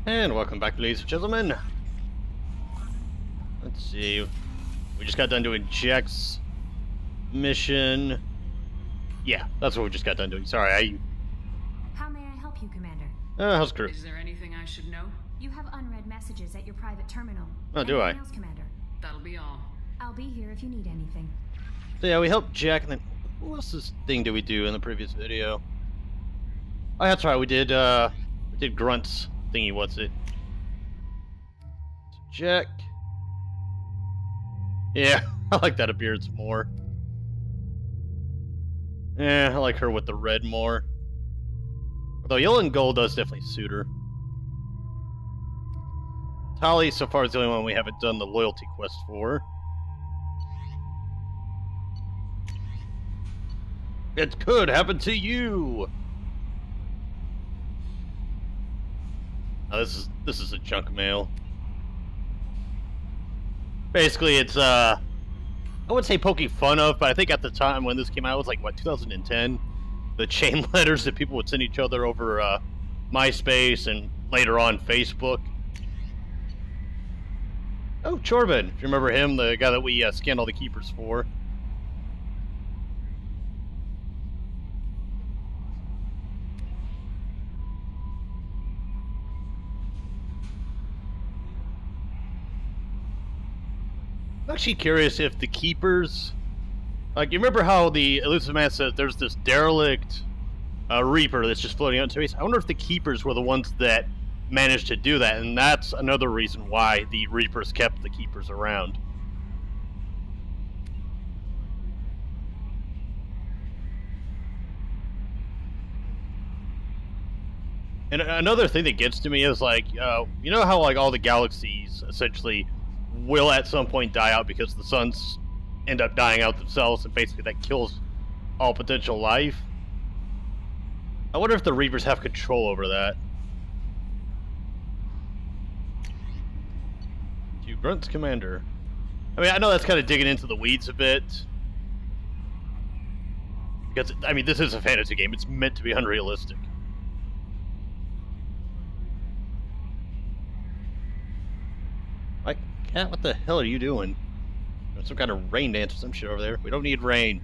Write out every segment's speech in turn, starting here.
And welcome back, ladies and gentlemen. Let's see. We just got done doing Jack's mission. Yeah, that's what we just got done doing. Sorry, How may I help you, Commander? how's crew? Is there anything I should know? You have unread messages at your private terminal. Oh, do I? Anything else, Commander? That'll be all. I'll be here if you need anything. So yeah, we helped Jack, and then what else's thing did we do in the previous video? Oh, that's right. We did Grunt's thingy. What's it? Jack. Yeah, I like that appearance more. Yeah, I like her with the red more. Although yellow and gold does definitely suit her. Tali, so far, is the only one we haven't done the loyalty quest for. It could happen to you. Oh, this is a junk mail. Basically, it's I wouldn't say poking fun of, but I think at the time when this came out, it was like what, 2010. The chain letters that people would send each other over MySpace and later on Facebook. Oh, Chorbin, if you remember him, the guy that we scanned all the keepers for. I'm actually curious if the keepers, like, you remember how the elusive man says there's this derelict Reaper that's just floating out in space? I wonder if the keepers were the ones that managed to do that, and that's another reason why the Reapers kept the keepers around. And another thing that gets to me is, like, you know how, like, all the galaxies essentially will at some point die out because the suns end up dying out themselves, and basically that kills all potential life? I wonder if the Reapers have control over that. To Grunt's commander. I mean, I know that's kind of digging into the weeds a bit. Because, I mean, this is a fantasy game. It's meant to be unrealistic. Like, Cat, what the hell are you doing? There's some kind of rain dance or some shit over there. We don't need rain.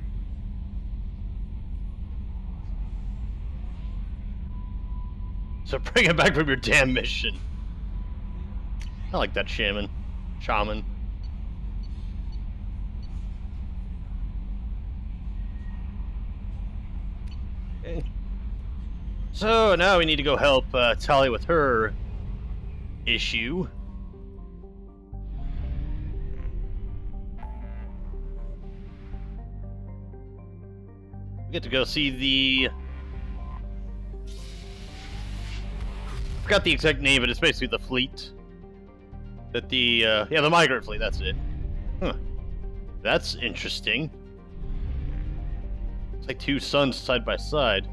So bring it back from your damn mission. I like that shaman. Okay. So now we need to go help Tali with her issue. We get to go see the... I forgot the exact name, but it's basically the fleet. That the, yeah, the migrant fleet, that's it. Huh. That's interesting. It's like two suns side by side.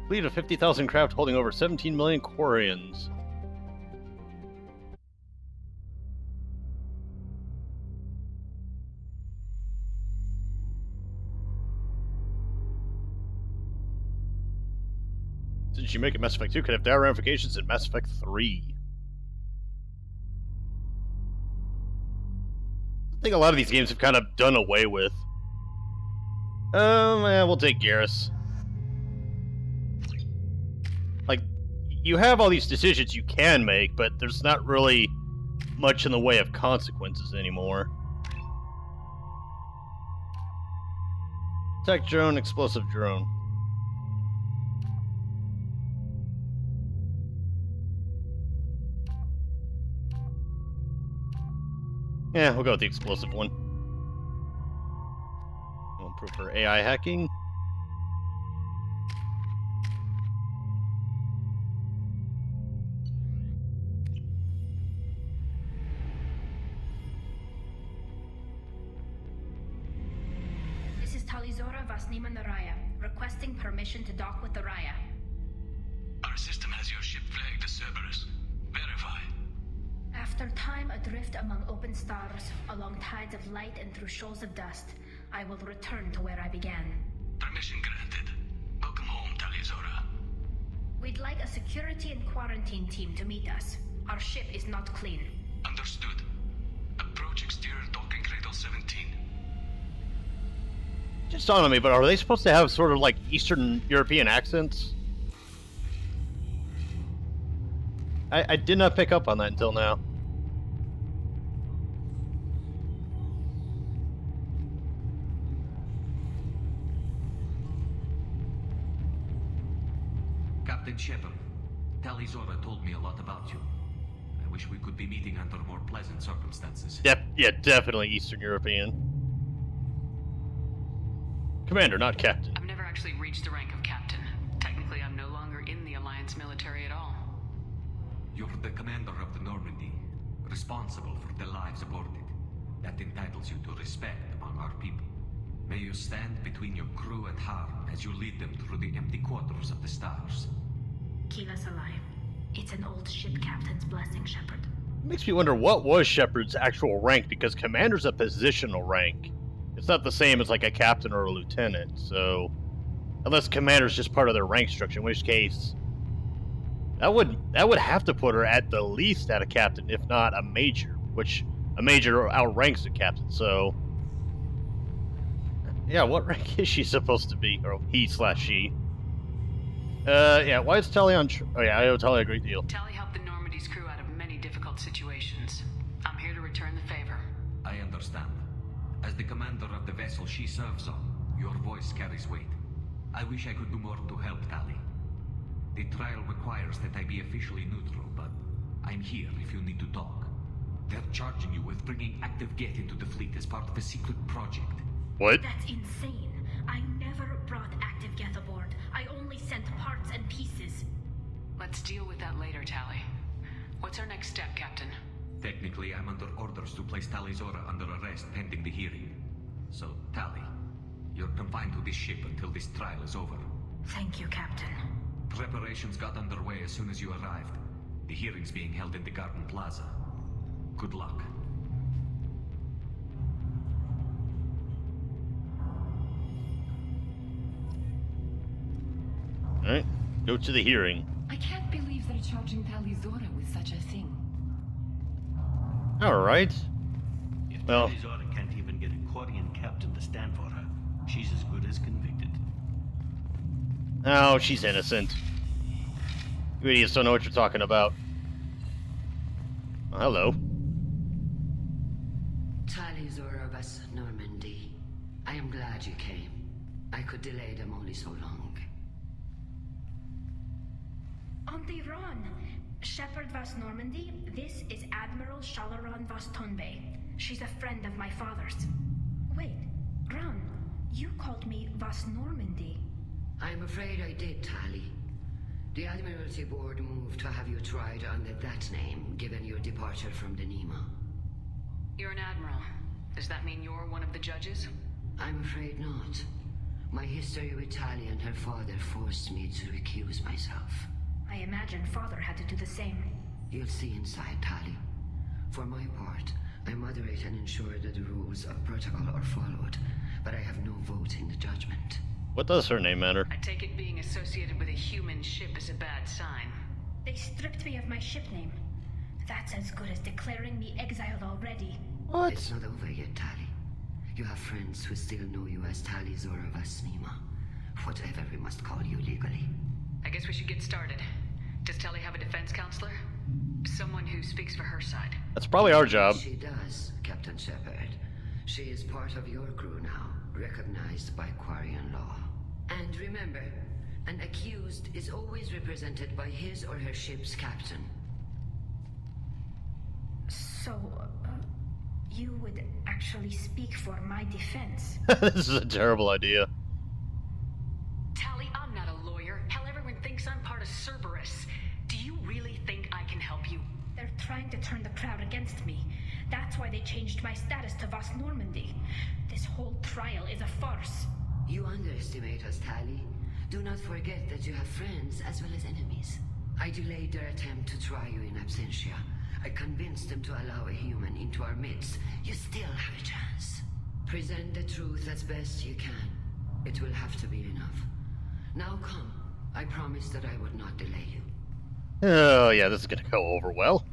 Fleet of 50,000 craft holding over 17 million Quarians. Since you make it Mass Effect 2, could have dire ramifications in Mass Effect 3. I think a lot of these games have kind of done away with. Yeah, we'll take Garrus. Like, you have all these decisions you can make, but there's not really much in the way of consequences anymore. Tech drone, explosive drone. Yeah, we'll go with the explosive one. We'll improve her AI hacking. This is Tali'Zorah Vasniman Raya, requesting permission to dock with the Raya. Our system has your ship flagged as Cerberus. Verify. After time adrift among open stars, along tides of light and through shoals of dust, I will return to where I began. Permission granted. Welcome home, Tali'Zorah. like a security and quarantine team to meet us. Our ship is not clean. Understood. Approach exterior docking cradle 17. Just dawned on me, but are they supposed to have sort of like Eastern European accents? I did not pick up on that until now. Captain Shepard, Tali'Zorah told me a lot about you. I wish we could be meeting under more pleasant circumstances. Yeah, definitely Eastern European. Commander, not captain. I've never actually reached the rank of captain. Technically, I'm no longer in the Alliance military at all. You're the commander of the Normandy, responsible for the lives aborted. That entitles you to respect among our people. May you stand between your crew and harm as you lead them through the empty quarters of the stars. Keep us alive. It's an old ship captain's blessing, Shepard. Makes me wonder what was Shepard's actual rank, because commander's a positional rank. It's not the same as like a captain or a lieutenant, so unless commander's just part of their rank structure, in which case that would have to put her at the least at a captain, if not a major, which a major outranks a captain, so yeah, what rank is she supposed to be? Or he/she? Yeah, why is Tali on... oh yeah, I owe Tali a great deal. Tali helped the Normandy's crew out of many difficult situations. I'm here to return the favor. I understand. As the commander of the vessel she serves on, your voice carries weight. I wish I could do more to help Tali. The trial requires that I be officially neutral, but I'm here if you need to talk. They're charging you with bringing active Geth into the fleet as part of a secret project. What? That's insane. I never brought active Geth aboard. I only sent parts and pieces. Let's deal with that later, Tali. What's our next step, Captain? Technically, I'm under orders to place Tali'Zorah under arrest pending the hearing. So, Tali, you're confined to this ship until this trial is over. Thank you, Captain. Preparations got underway as soon as you arrived. The hearing's being held in the Garden Plaza. Good luck. Alright, go to the hearing. I can't believe they're charging Tali'Zorah with such a thing. Alright. If Well- Tali'Zorah can't even get a Quarian captain to stand for her, she's as good as convicted. Oh, she's innocent. You idiots don't know what you're talking about. Oh, hello. Tali'Zorah was Normandy. I am glad you came. I could delay them only so long. On the run. Shepard vas Normandy, this is Admiral Shalaran vas Tonbe. She's a friend of my father's. Wait, Ron, you called me vas Normandy. I'm afraid I did, Tali. The Admiralty Board moved to have you tried under that name, given your departure from the Nema. You're an admiral. Does that mean you're one of the judges? I'm afraid not. My history with Tali and her father forced me to recuse myself. I imagine father had to do the same. You'll see inside, Tali. For my part, I moderate and ensure that the rules of protocol are followed, but I have no vote in the judgment. What does her name matter? I take it being associated with a human ship is a bad sign. They stripped me of my ship name. That's as good as declaring me exiled already. What? It's not over yet, Tali. You have friends who still know you as Tali'Zorah vas Nema. Whatever we must call you legally. I guess we should get started. Does Tali have a defense counselor? Someone who speaks for her side. That's probably our job. She does, Captain Shepard. She is part of your crew now, recognized by Quarian law. And remember, an accused is always represented by his or her ship's captain. So, you would actually speak for my defense? This is a terrible idea. Tali, I'm not a lawyer. Hell, everyone thinks I'm part of Cerberus. Do you really think I can help you? They're trying to turn the crowd against me. That's why they changed my status to Vas Normandy. This whole trial is a farce. You underestimate us, Tali. Do not forget that you have friends as well as enemies. I delayed their attempt to try you in absentia. I convinced them to allow a human into our midst. You still have a chance. Present the truth as best you can. It will have to be enough. Now come. I promised that I would not delay you. Oh, yeah, this is gonna go over well.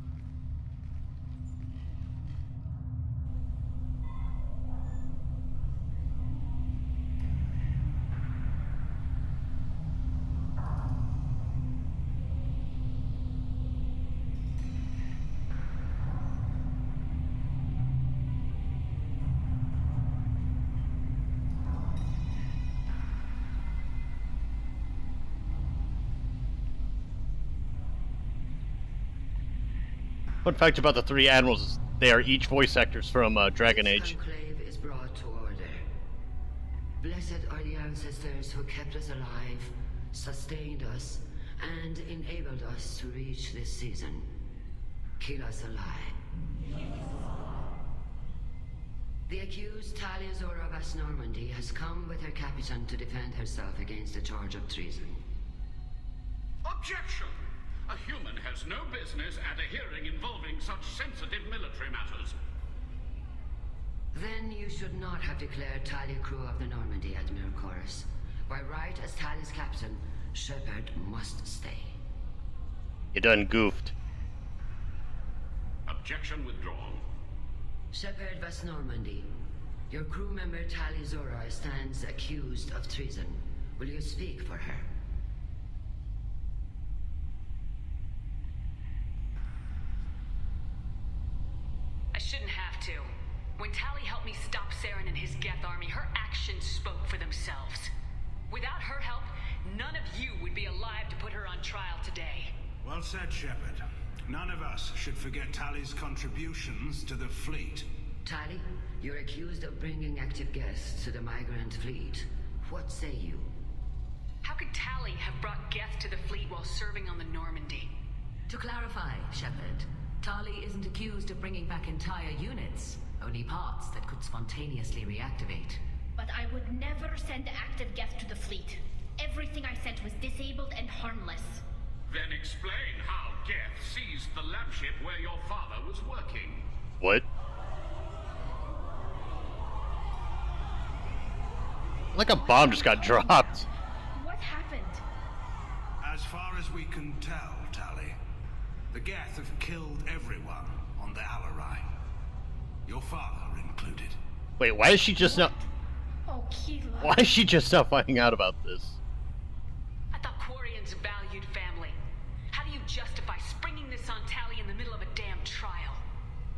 Fun fact about the three admirals is they are each voice actors from Dragon Age. This conclave is brought to order. Blessed are the ancestors who kept us alive, sustained us, and enabled us to reach this season. Keep us alive. The accused Tali'Zorah of Normandy has come with her captain to defend herself against a charge of treason. Objection! A human has no business at a hearing involving such sensitive military matters. Then you should not have declared Tali crew of the Normandy, Admiral Chorus. By right as Tali's captain, Shepard must stay. You done goofed. Objection withdrawn. Shepard vas Normandy, your crew member Tali'Zorah stands accused of treason. Will you speak for her? I shouldn't have to. When Tali helped me stop Saren and his Geth army, her actions spoke for themselves. Without her help, none of you would be alive to put her on trial today. Well said, Shepard. None of us should forget Tali's contributions to the fleet. Tali, you're accused of bringing active guests to the migrant fleet. What say you? How could Tali have brought Geth to the fleet while serving on the Normandy? To clarify, Shepard, Tali isn't accused of bringing back entire units, only parts that could spontaneously reactivate. But I would never send active Geth to the fleet. Everything I sent was disabled and harmless. Then explain how Geth seized the lab ship where your father was working. What? Like a bomb just got dropped. What happened? As far as we can tell, Tali, the Geth have killed everyone on the Alarai. Your father included. Wait, why is she just not... Oh, Keela. Why is she just not finding out about this? I thought Quarians valued family. How do you justify springing this on Tali in the middle of a damn trial?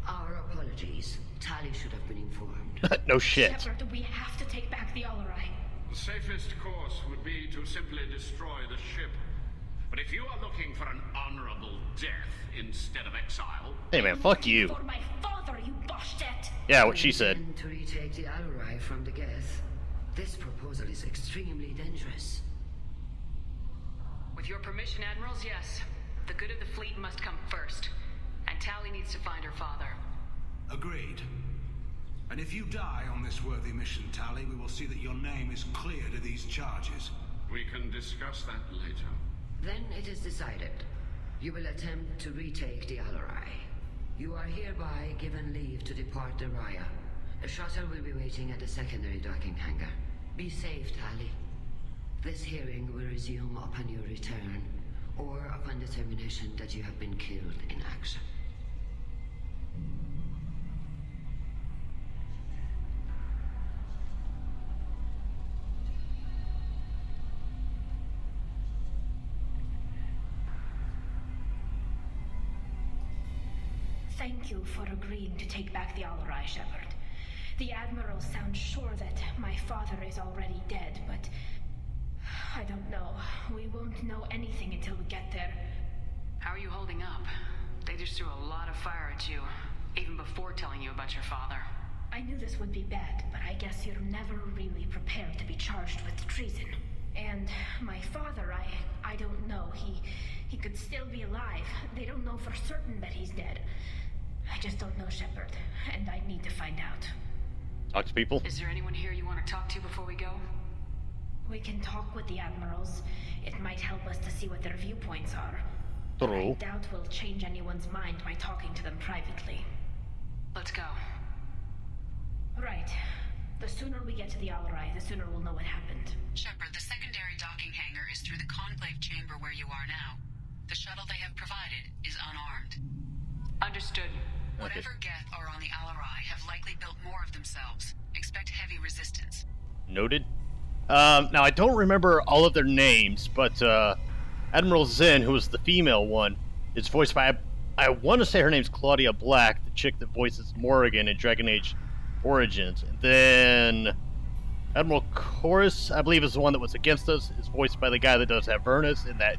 Our apologies. Tali should have been informed. No shit. Shepard, we have to take back the Alarai. The safest course would be to simply destroy the ship. But if you are looking for an honorable death instead of exile... Hey man, fuck you. For my father, you bastet! Yeah, what she said. To retake the Alarai from the Geth. This proposal is extremely dangerous. With your permission, Admirals, yes. The good of the fleet must come first. And Tali needs to find her father. Agreed. And if you die on this worthy mission, Tali, we will see that your name is cleared of these charges. We can discuss that later. Then it is decided. You will attempt to retake the Alarai. You are hereby given leave to depart the Raya. A shuttle will be waiting at the secondary docking hangar. Be safe, Tali. This hearing will resume upon your return, or upon determination that you have been killed in action. Thank you for agreeing to take back the Alarai, Shepard. The Admiral sounds sure that my father is already dead, but... I don't know. We won't know anything until we get there. How are you holding up? They just threw a lot of fire at you, even before telling you about your father. I knew this would be bad, but I guess you're never really prepared to be charged with treason. And my father, I don't know. He could still be alive. They don't know for certain that he's dead. I just don't know, Shepard, and I need to find out. Talk to people? Is there anyone here you want to talk to before we go? We can talk with the Admirals. It might help us to see what their viewpoints are. True. I doubt we'll change anyone's mind by talking to them privately. Let's go. Right. The sooner we get to the Alarai, the sooner we'll know what happened. Shepard, the secondary docking hangar is through the conclave chamber where you are now. The shuttle they have provided is unarmed. Understood. Whatever Geth are on the Alarai have likely built more of themselves. Expect heavy resistance. Noted. Now I don't remember all of their names, but Admiral Zen, who was the female one, is voiced by, I want to say her name's Claudia Black, the chick that voices Morrigan in Dragon Age Origins. And then Admiral Chorus, I believe, is the one that was against us, is voiced by the guy that does Avernus in that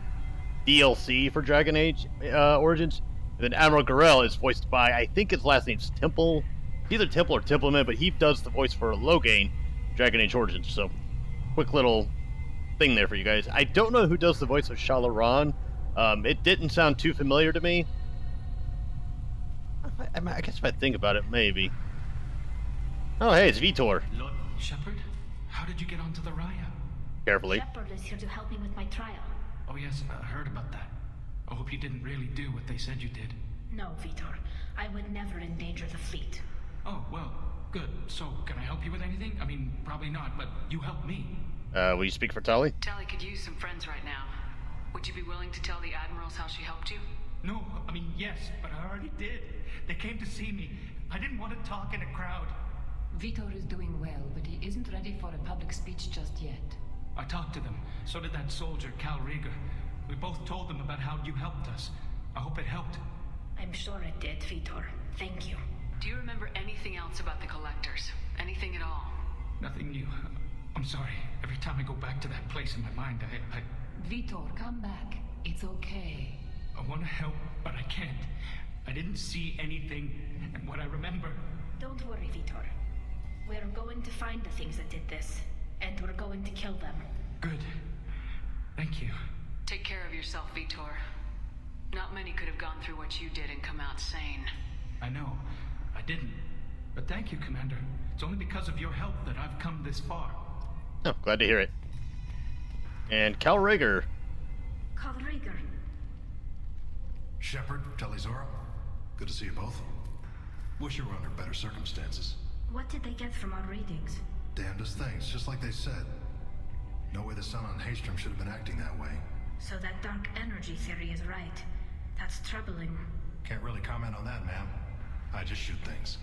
DLC for Dragon Age Origins. And then Admiral Garel is voiced by, I think his last name's Temple. It's either Temple or Templeman, but he does the voice for Loghain, Dragon Age Origins. So, quick little thing there for you guys. I don't know who does the voice of Shalaran. It didn't sound too familiar to me. I guess if I think about it, maybe. Oh, hey, it's Vitor. Lord Shepard, how did you get onto the Raya? Carefully. Shepard is here to help me with my trial. Oh yes, I heard about that. I hope you didn't really do what they said you did. No, Vitor. I would never endanger the fleet. Oh, well, good. So, can I help you with anything? I mean, probably not, but you help me. Will you speak for Tali? Tali could use some friends right now. Would you be willing to tell the admirals how she helped you? No, I mean, yes, but I already did. They came to see me. I didn't want to talk in a crowd. Vitor is doing well, but he isn't ready for a public speech just yet. I talked to them. So did that soldier, Cal Rieger. We both told them about how you helped us. I hope it helped. I'm sure it did, Vitor. Thank you. Do you remember anything else about the Collectors? Anything at all? Nothing new. I'm sorry. Every time I go back to that place in my mind, I... Vitor, come back. It's okay. I want to help, but I can't. I didn't see anything, and what I remember... Don't worry, Vitor. We're going to find the things that did this, and we're going to kill them. Good. Thank you. Take care of yourself, Vitor. Not many could have gone through what you did and come out sane. I know. I didn't. But thank you, Commander. It's only because of your help that I've come this far. Oh, glad to hear it. And Cal Rieger. Cal Rieger. Shepard, Tali'Zorah. Good to see you both. Wish you were under better circumstances. What did they get from our readings? Damnedest things, just like they said. No way the sun on Haystrom should have been acting that way. So that dark energy theory is right. That's troubling. Can't really comment on that, ma'am. I just shoot things.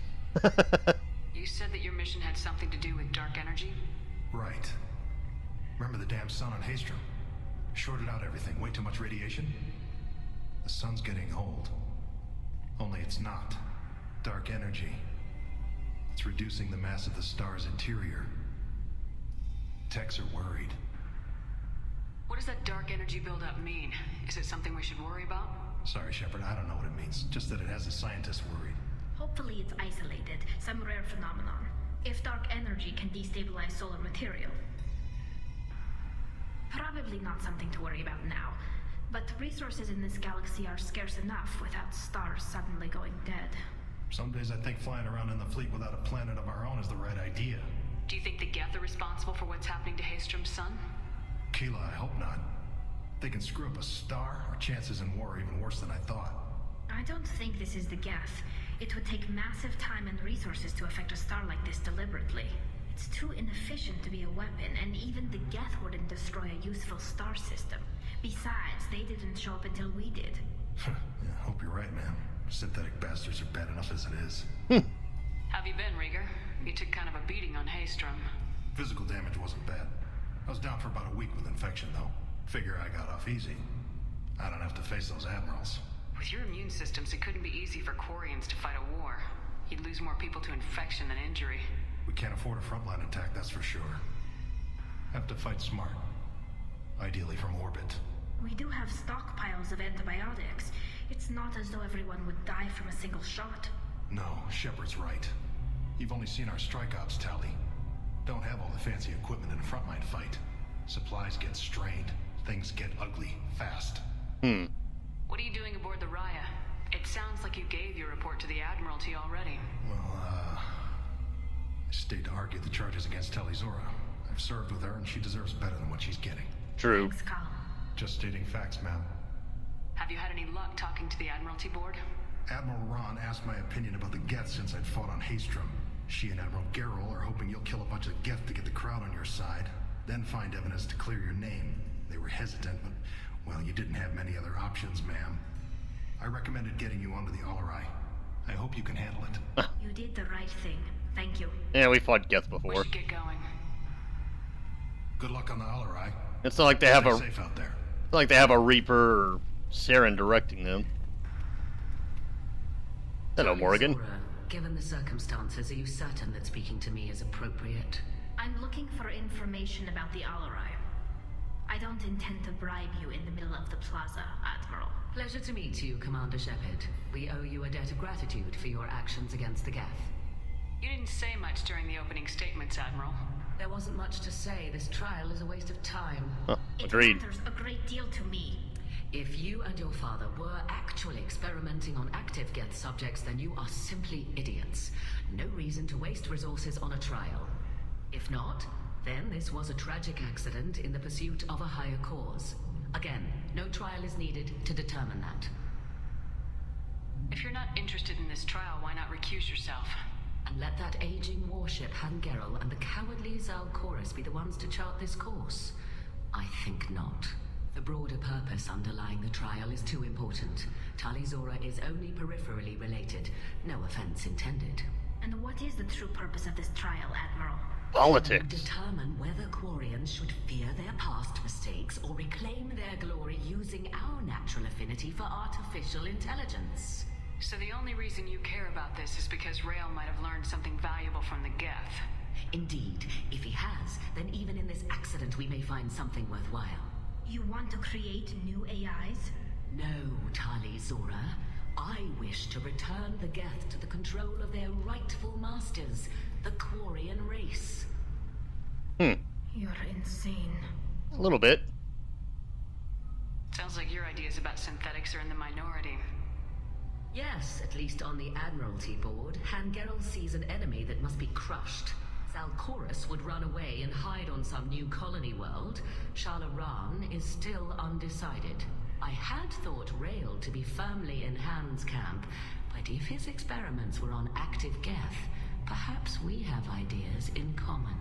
You said that your mission had something to do with dark energy? Right. Remember the damn sun on Haystrom? Shorted out everything. Way too much radiation? The sun's getting old. Only it's not. Dark energy. It's reducing the mass of the star's interior. Techs are worried. What does that dark energy buildup mean? Is it something we should worry about? Sorry, Shepard, I don't know what it means. Just that it has the scientists worried. Hopefully it's isolated, some rare phenomenon. If dark energy can destabilize solar material. Probably not something to worry about now. But resources in this galaxy are scarce enough without stars suddenly going dead. Some days I think flying around in the fleet without a planet of our own is the right idea. Do you think the Geth are responsible for what's happening to Haystrom's sun? Keela, I hope not. If they can screw up a star, our chances in war are even worse than I thought. I don't think this is the Geth. It would take massive time and resources to affect a star like this deliberetely. It's too inefficient to be a weapon, and even the Geth wouldn't destroy a useful star system. Besides, they didn't show up until we did. Yeah, I hope you're right, man. Synthetic bastards are bad enough as it is. Have you been, Rieger? You took kind of a beating on Haystrom. Physical damage wasn't bad. I was down for about a week with infection, though. Figure I got off easy. I don't have to face those admirals. With your immune systems, it couldn't be easy for Quarians to fight a war. You'd lose more people to infection than injury. We can't afford a frontline attack, that's for sure. Have to fight smart. Ideally from orbit. We do have stockpiles of antibiotics. It's not as though everyone would die from a single shot. No, Shepard's right. You've only seen our strike ops, Tali. Don't have all the fancy equipment in a frontline fight. Supplies get strained. Things get ugly, fast. What are you doing aboard the Raya? It sounds like you gave your report to the Admiralty already. Well, I stayed to argue the charges against Tali'Zorah. I've served with her, and she deserves better than what she's getting. True. Thanks, Cal. Just stating facts, ma'am. Have you had any luck talking to the Admiralty board? Admiral Ron asked my opinion about the Geth since I'd fought on Haystrom. She and Admiral Gerrel are hoping you'll kill a bunch of Geth to get the crowd on your side, then find evidence to clear your name. They were hesitant, but, well, you didn't have many other options, ma'am. I recommended getting you onto the Alarai. I hope you can handle it. You did the right thing. Thank you. Yeah, we fought Geth before. We should get going. Good luck on the Alarai. It's not like they have Stay safe out there. It's not like they have a Reaper or Saren directing them. Hello, Morgan. Tali'Zorah, given the circumstances, are you certain that speaking to me is appropriate? I'm looking for information about the Alarai. I don't intend to bribe you in the middle of the plaza, Admiral. Pleasure to meet you, Commander Shepard. We owe you a debt of gratitude for your actions against the Geth. You didn't say much during the opening statements, Admiral. There wasn't much to say. This trial is a waste of time. Agreed. It matters a great deal to me. If you and your father were actually experimenting on active Geth subjects, then you are simply idiots. No reason to waste resources on a trial. If not, then this was a tragic accident in the pursuit of a higher cause. Again, no trial is needed to determine that. If you're not interested in this trial, why not recuse yourself? And let that aging warship Han Gerrel and the cowardly Zal'Koris be the ones to chart this course? I think not. The broader purpose underlying the trial is too important. Tali'Zorah is only peripherally related. No offense intended. And what is the true purpose of this trial, Admiral? Politics. Determine whether Quarians should fear their past mistakes or reclaim their glory using our natural affinity for artificial intelligence. So the only reason you care about this is because Rael might have learned something valuable from the Geth. Indeed. If he has, then even in this accident we may find something worthwhile. You want to create new AIs? No, Tali'Zorah. I wish to return the Geth to the control of their rightful masters, the Quarian race. You're insane. A little bit. Sounds like your ideas about synthetics are in the minority. Yes, at least on the Admiralty board, Han Gerrel sees an enemy that must be crushed. Zal'Koris would run away and hide on some new colony world. Shalaran is still undecided. I had thought Rael to be firmly in Han's camp, but if his experiments were on active Geth, perhaps we have ideas in common.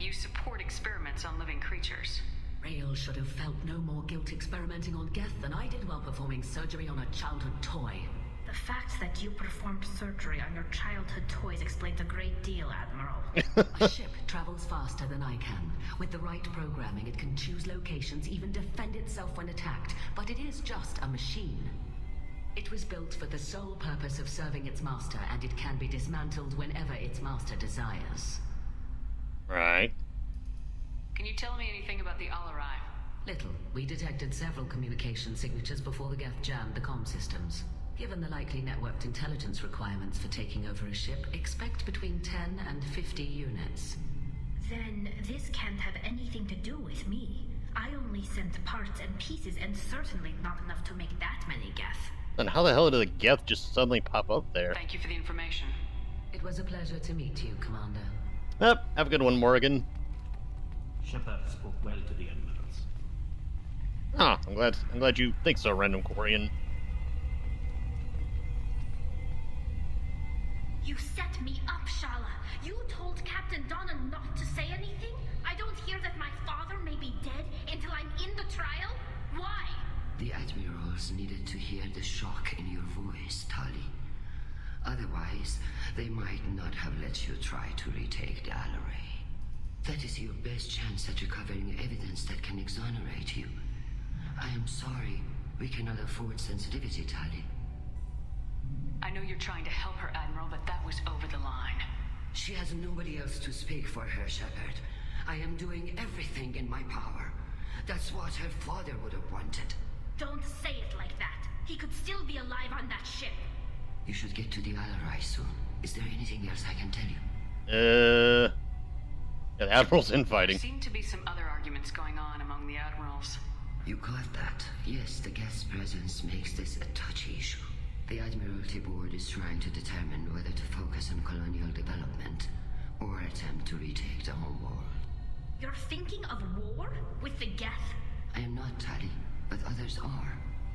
You support experiments on living creatures. Rael should have felt no more guilt experimenting on Geth than I did while performing surgery on a childhood toy. The fact that you performed surgery on your childhood toys explains a great deal, Admiral. A ship travels faster than I can. With the right programming, it can choose locations, even defend itself when attacked. But it is just a machine. It was built for the sole purpose of serving its master, and it can be dismantled whenever its master desires. Right. Can you tell me anything about the Alarai? Little. We detected several communication signatures before the Geth jammed the comm systems. Given the likely networked intelligence requirements for taking over a ship, expect between 10 and 50 units. Then this can't have anything to do with me. I only sent parts and pieces, and certainly not enough to make that many Geth. Then how the hell did the Geth just suddenly pop up there? Thank you for the information. It was a pleasure to meet you, Commander. Yep, have a good one, Morgan. Shepard spoke well to the admirals. Ah, I'm glad you think so, random Quarian. You set me up, Shala. You told Captain Donna not to say anything? I don't hear that my father may be dead until I'm in the trial? Why? The admirals needed to hear the shock in your voice, Tali. Otherwise, they might not have let you try to retake the Alarai. That is your best chance at recovering evidence that can exonerate you. I am sorry. We cannot afford sensitivity, Tali. I know you're trying to help her, Admiral, but that was over the line. She has nobody else to speak for her, Shepard. I am doing everything in my power. That's what her father would have wanted. Don't say it like that. He could still be alive on that ship. You should get to the Alarai soon. Is there anything else I can tell you? Yeah, the Admiral's infighting. There seem to be some other arguments going on among the Admirals. You caught that? Yes, the guest presence makes this a touchy issue. The Admiralty Board is trying to determine whether to focus on colonial development or attempt to retake the home world. You're thinking of war with the Geth? I am not, Tali, but others are.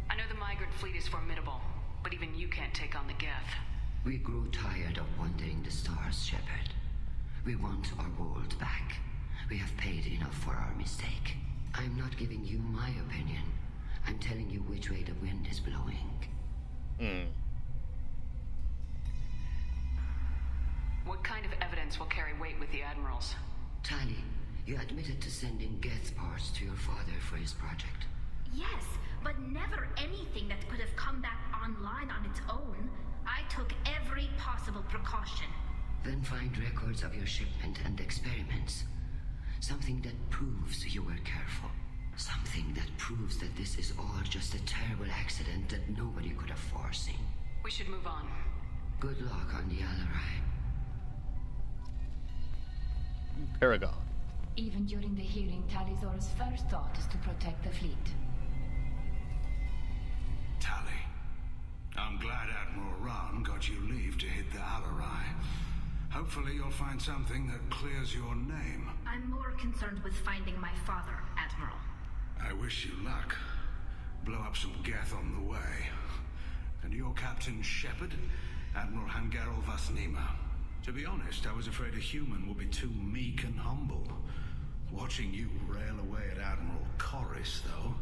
I know the migrant fleet is formidable, but even you can't take on the Geth. We grew tired of wandering the stars, Shepard. We want our world back. We have paid enough for our mistake. I'm not giving you my opinion. I'm telling you which way the wind is blowing. What kind of evidence will carry weight with the admirals? Tali, you admitted to sending Geth parts to your father for his project. Yes, but never anything that could have come back online on its own. I took every possible precaution. Then find records of your shipment and experiments. Something that proves you were careful. Something that proves that this is all just a terrible accident that nobody could have foreseen. We should move on. Good luck on the Alarai. Paragon. Even during the hearing, Tali'Zorah's first thought is to protect the fleet. Tali, I'm glad Admiral Rahn got you leave to hit the Alarai. Hopefully you'll find something that clears your name. I'm more concerned with finding my father, Admiral. I wish you luck. Blow up some Geth on the way. And your Captain Shepard, Admiral Hangerel Vasnima. To be honest, I was afraid a human would be too meek and humble. Watching you rail away at Admiral Corris, though,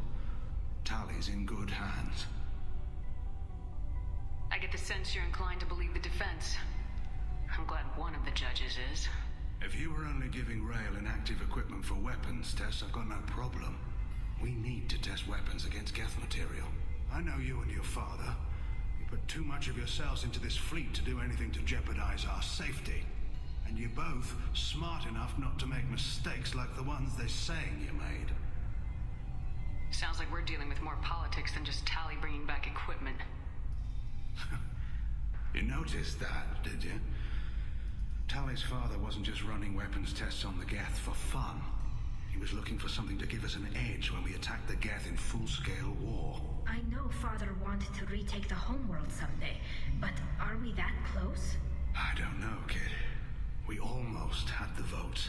Tali's in good hands. I get the sense you're inclined to believe the defense. I'm glad one of the judges is. If you were only giving Rail inactive equipment for weapons tests, I've got no problem. We need to test weapons against Geth material. I know you and your father. You put too much of yourselves into this fleet to do anything to jeopardize our safety. And you're both smart enough not to make mistakes like the ones they're saying you made. Sounds like we're dealing with more politics than just Tali bringing back equipment. You noticed that, did you? Tali's father wasn't just running weapons tests on the Geth for fun. He was looking for something to give us an edge when we attacked the Geth in full-scale war. I know Father wanted to retake the homeworld someday, but are we that close? I don't know, kid. We almost had the votes.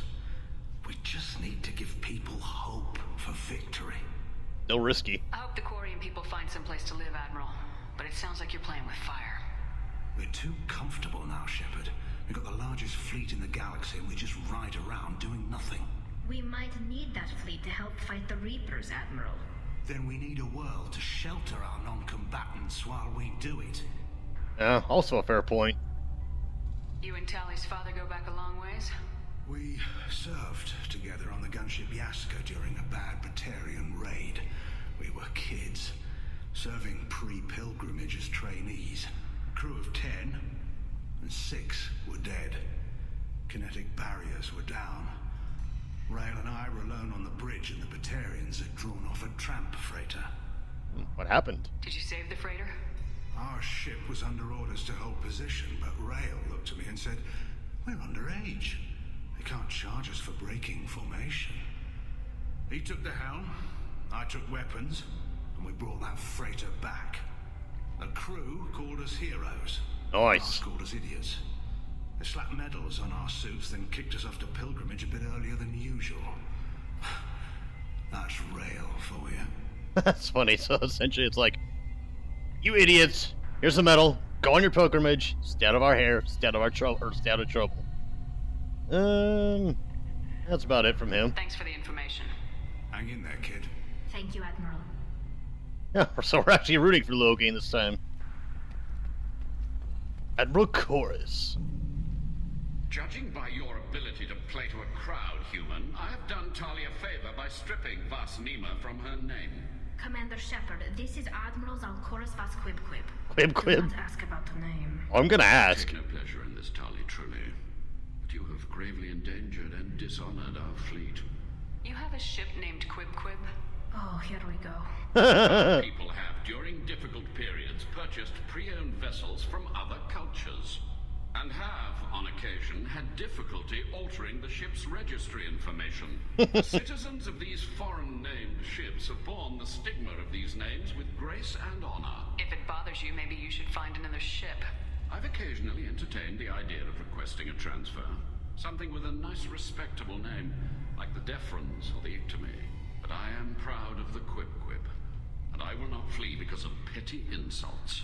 We just need to give people hope for victory. No risky. I hope the Quarian people find some place to live, Admiral. But it sounds like you're playing with fire. We're too comfortable now, Shepard. We've got the largest fleet in the galaxy and we just ride around doing nothing. We might need that fleet to help fight the Reapers, Admiral. Then we need a world to shelter our non-combatants while we do it. Also a fair point. You and Tali's father go back a long ways? We served together on the gunship Yaska during a bad Batarian raid. We were kids, serving pre-pilgrimage as trainees. A crew of 10, and 6 were dead. Kinetic barriers were down. Rail and I were alone on the bridge, and the Batarians had drawn off a tramp freighter. What happened? Did you save the freighter? Our ship was under orders to hold position, but Rail looked at me and said, "We're underage. They can't charge us for breaking formation." He took the helm, I took weapons, and we brought that freighter back. The crew called us heroes. Nice. Ours called us idiots. They slapped medals on our suits, then kicked us off to pilgrimage a bit earlier than usual. That's Rail for you. That's funny. So essentially it's like, you idiots, here's the medal, go on your pilgrimage, stay out of our hair, stay out of our trouble, or stay out of trouble. That's about it from him. Thanks for the information. Hang in there, kid. Thank you, Admiral. Yeah, so we're actually rooting for Logan this time. Admiral Corris. Judging by your ability to play to a crowd, human, I have done Tali a favor by stripping Vasnima from her name. Commander Shepard, this is Admiral Zalkoris Vas Quib. Quib? Do not ask about the name. Oh, I'm gonna ask. I take no pleasure in this, Tali, truly. But you have gravely endangered and dishonored our fleet. You have a ship named Quib? Oh, here we go. People have, during difficult periods, purchased pre-owned vessels from other cultures. And have, on occasion, had difficulty altering the ship's registry information. The citizens of these foreign-named ships have borne the stigma of these names with grace and honor. If it bothers you, maybe you should find another ship. I've occasionally entertained the idea of requesting a transfer. Something with a nice, respectable name, like the Defrons or the Ictomy. But I am proud of the Quib. And I will not flee because of petty insults.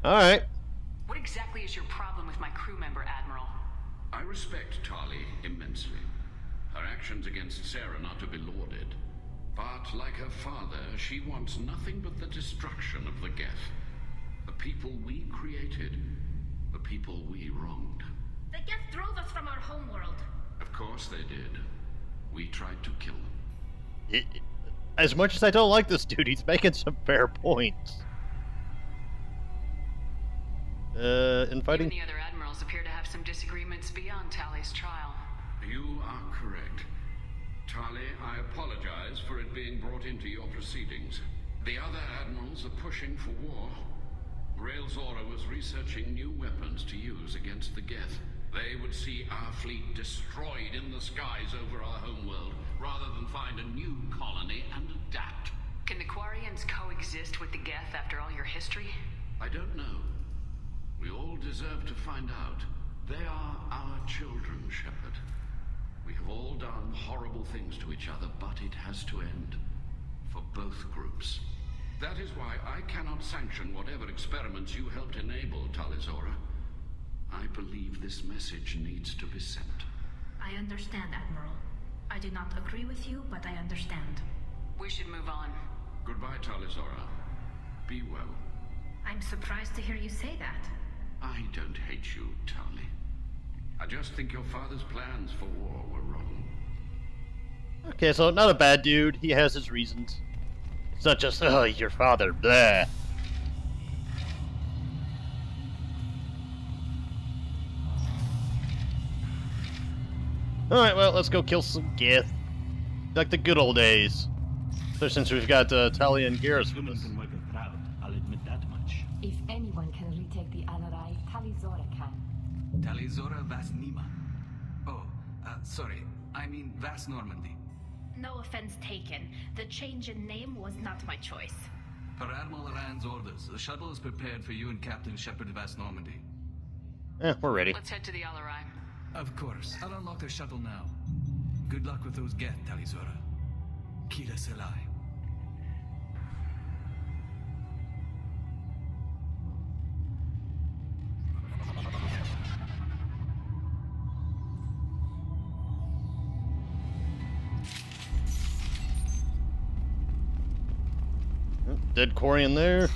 Alright. What exactly is your problem with my crew member, Admiral? I respect Tali immensely. Her actions against Sarah are not to be lauded. But like her father, she wants nothing but the destruction of the Geth. The people we created. The people we wronged. The Geth drove us from our homeworld. Of course they did. We tried to kill them. As much as I don't like this dude, he's making some fair points. Infighting? You and the other admirals appear to have some disagreements beyond Tali's trial. You are correct. Tali, I apologize for it being brought into your proceedings. The other admirals are pushing for war. Tali'Zorah was researching new weapons to use against the Geth. They would see our fleet destroyed in the skies over our homeworld, rather than find a new colony and adapt. Can the Quarians coexist with the Geth after all your history? I don't know. We all deserve to find out. They are our children, Shepard. We have all done horrible things to each other, but it has to end. For both groups. That is why I cannot sanction whatever experiments you helped enable, Tali'Zorah. I believe this message needs to be sent. I understand, Admiral. I do not agree with you, but I understand. We should move on. Goodbye, Tali'Zorah. Be well. I'm surprised to hear you say that. I don't hate you, Tali. I just think your father's plans for war were wrong. Okay, so not a bad dude. He has his reasons. It's not just, oh, your father, blah. Alright, well, let's go kill some Geth. Like the good old days. So since we've got Tali and Garrus with us. Can work a crowd, I'll admit that much. If anyone can retake the Alarai, Tali'Zorah can. Tali'Zorah Vas Nima. Oh, sorry. I mean Vas Normandy. No offense taken. The change in name was not my choice. Per Admiral Rand's orders, the shuttle is prepared for you and Captain Shepard Vas Normandy. We're ready. Let's head to the Alarai. Of course. I'll unlock the shuttle now. Good luck with those Geth, Tali'Zorah. Kila Selai. Dead Quarian there.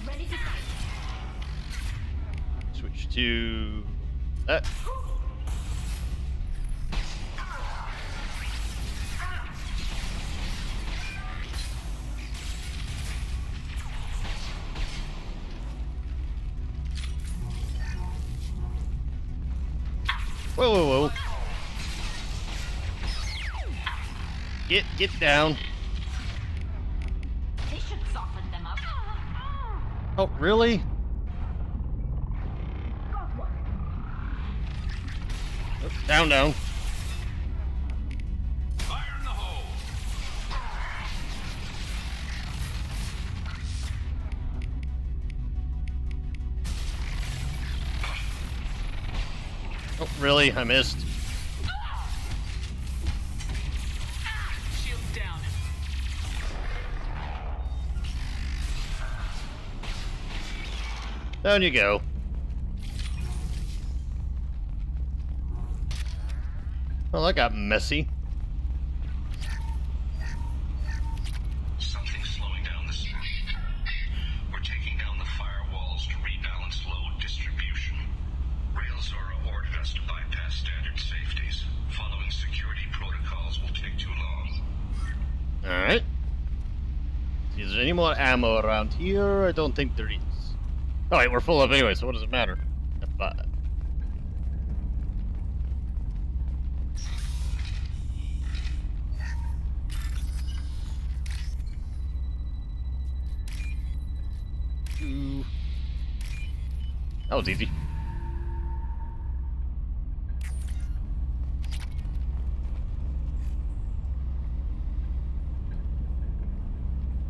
Ready to fight. Switch to that. Whoa, whoa, whoa. Get down. They should soften them up. Oh, really? Got one. Oh, down. Fire in the hole! Oh, really? I missed. Shields down. Down you go. Well, that got messy. Something's slowing down the speed. We're taking down the firewalls to rebalance load distribution. Tali'Zorah ordered us to bypass standard safeties. Following security protocols will take too long. Alright. Is there any more ammo around here? I don't think there is. Alright, we're full up anyway, so what does it matter? F5. Ooh. That was easy.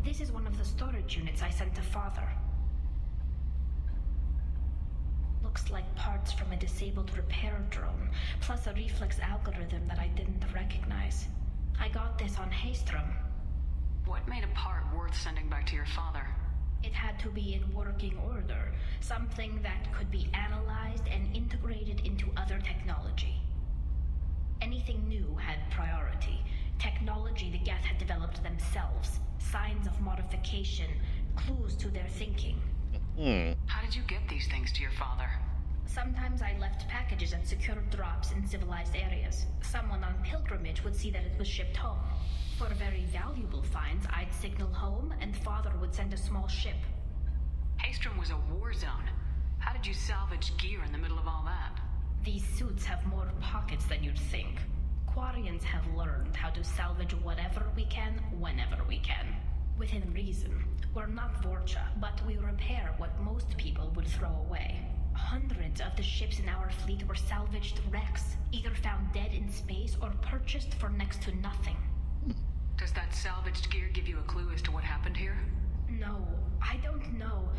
This is one of the storage units I sent to Father. Looks like parts from a disabled repair drone, plus a reflex algorithm that I didn't recognize. I got this on Haystrom. What made a part worth sending back to your father? It had to be in working order, something that could be analyzed and integrated into other technology. Anything new had priority. Technology the Geth had developed themselves, signs of modification, clues to their thinking. How did you get these things to your father? Sometimes I left packages at secure drops in civilized areas. Someone on pilgrimage would see that it was shipped home. For very valuable finds, I'd signal home, and Father would send a small ship. Haestrom was a war zone. How did you salvage gear in the middle of all that? These suits have more pockets than you'd think. Quarians have learned how to salvage whatever we can, whenever we can. Within reason. We're not Vorcha, but we repair what most people would throw away. Hundreds of the ships in our fleet were salvaged wrecks, either found dead in space or purchased for next to nothing. Does that salvaged gear give you a clue as to what happened here? No, I don't know.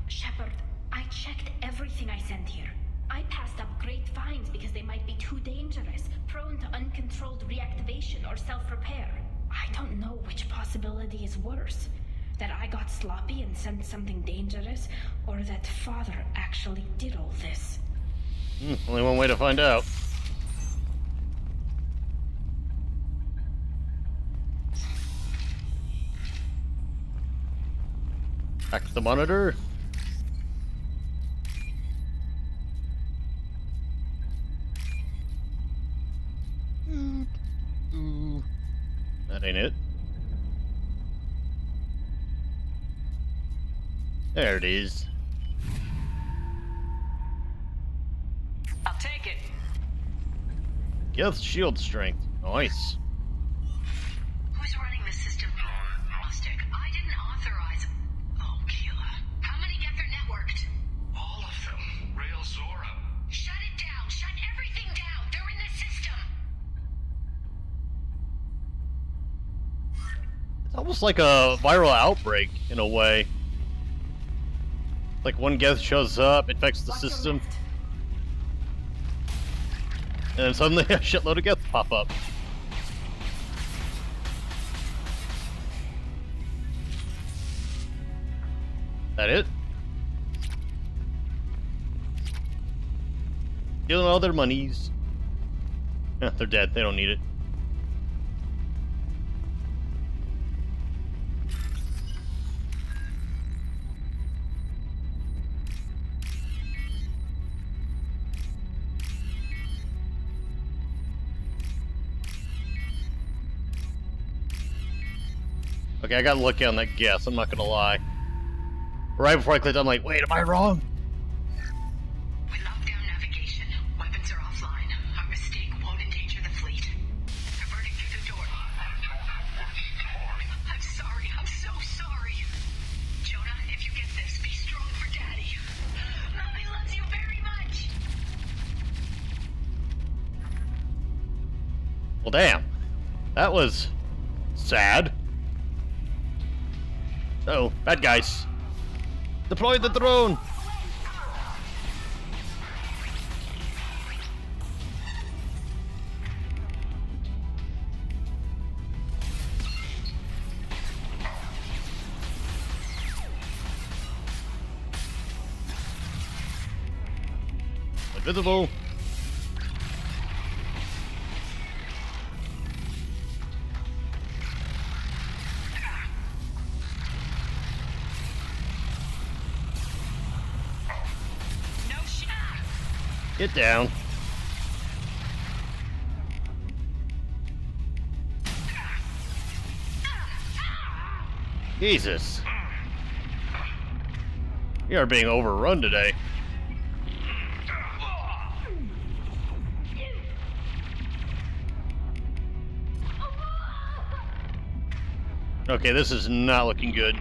Shepard, I checked everything I sent here. I passed up great finds because they might be too dangerous, prone to uncontrolled reactivation or self-repair. I don't know which possibility is worse. That I got sloppy and sent something dangerous, or that Father actually did all this. Only one way to find out. Back to the monitor. That ain't it. There it is. I'll take it. Geth shield strength. Nice. Who's running the system? Gnostic. I didn't authorize. Oh, killer. How many Geth are networked? All of them. Tali'Zorah. Shut it down. Shut everything down. They're in the system. It's almost like a viral outbreak in a way. Like one Geth shows up, infects the system, and then suddenly a shitload of Geth pop up. That it? Stealing all their monies. Yeah, they're dead. They don't need it. Okay, I got lucky on that guess, I'm not gonna lie. Right before I clicked, I'm like, wait, am I wrong? We locked down navigation. Weapons are offline. Our mistake won't endanger the fleet. They're burning through the door. I'm sorry. I'm so sorry. Jonah, if you get this, be strong for Daddy. Mommy loves you very much. Well, damn. That was sad. Oh, bad guys. Deploy the drone! Invisible. Get down. Jesus. We are being overrun today. Okay, this is not looking good.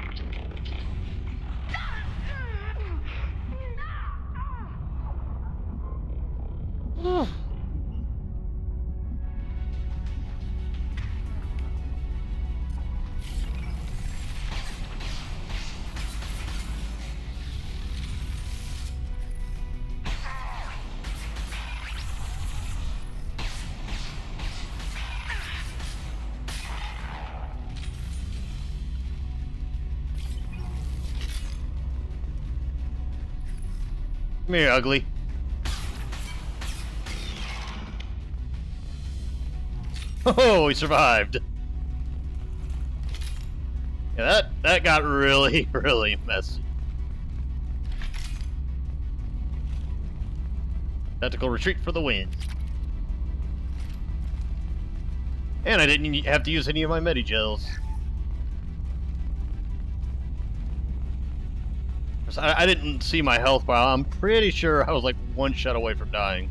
Come here, ugly. Oh, we survived. Yeah, that got really, really messy. Tactical retreat for the win. And I didn't have to use any of my Medigels. I didn't see my health bar. I'm pretty sure I was like one shot away from dying.